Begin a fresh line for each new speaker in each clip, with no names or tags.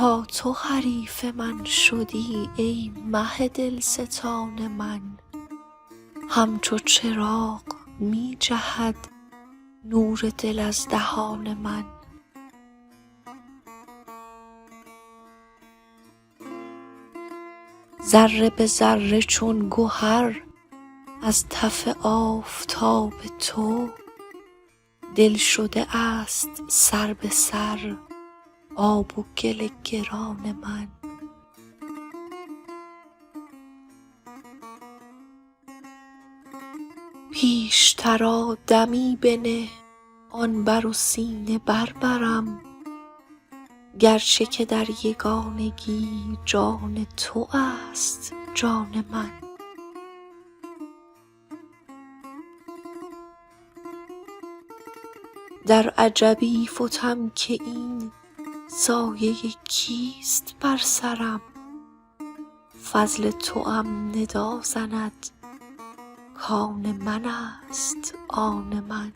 تا تو حریف من شدی ای مه دلستان من، همچو چراغ می جهد نور دل از دهان من. ذره به ذره چون گهر از تف آفتاب تو، دل شده است سر به سر آب و گل گران من. پیشتر آ دمی بنه آن بر و سینه بربرم، گرچه که در یگانگی جان تو است جان من. در عجبی فتم که این سایه کیست بر سرم، فضل توام ندا زند کآن من است آن من.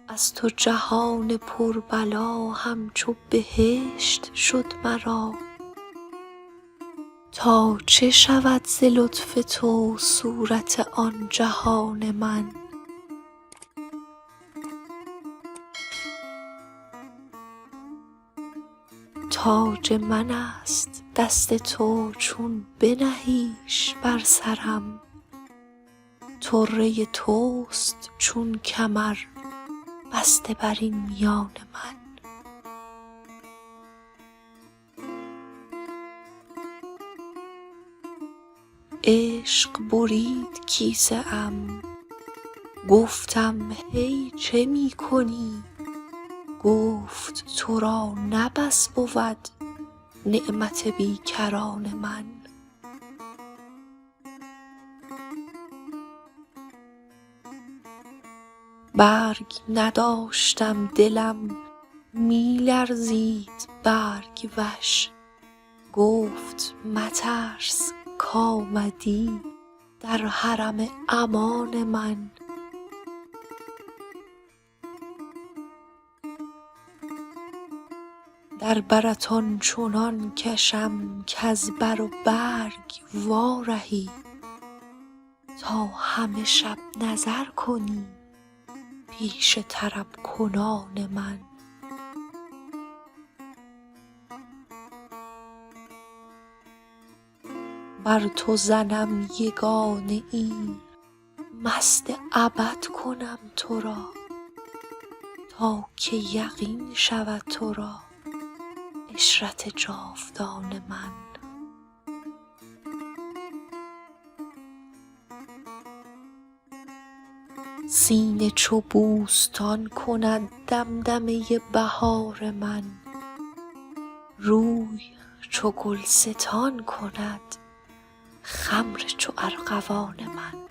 از تو جهان پر بلا همچو بهشت شد مرا، تا چه شود ز لطف تو صورت آن جهان من. تاج من است دست تو چون بنهیش بر سرم، طره توست چون کمر بسته بر این میان من. عشق برید کیسه ام گفتم هی چه می کنی، گفت تو را نه بس بود نعمت بیکران من. برگ نداشتم دلم می لرزید برگ وش، گفت مترس کآمدی در حرم امان من. در برت آنچنان کشم کز بر و برگ وارهی، تا همه شب نظر کنی پیش طرب کنان من. بر تو زنم یگانه ای مست ابد کنم تو را، تا که یقین شود تو را عشرت جاودان من. سینه چو بوستان کند دمدمه بهار من، روی چو گلستان کند خمر چو ارغوان من.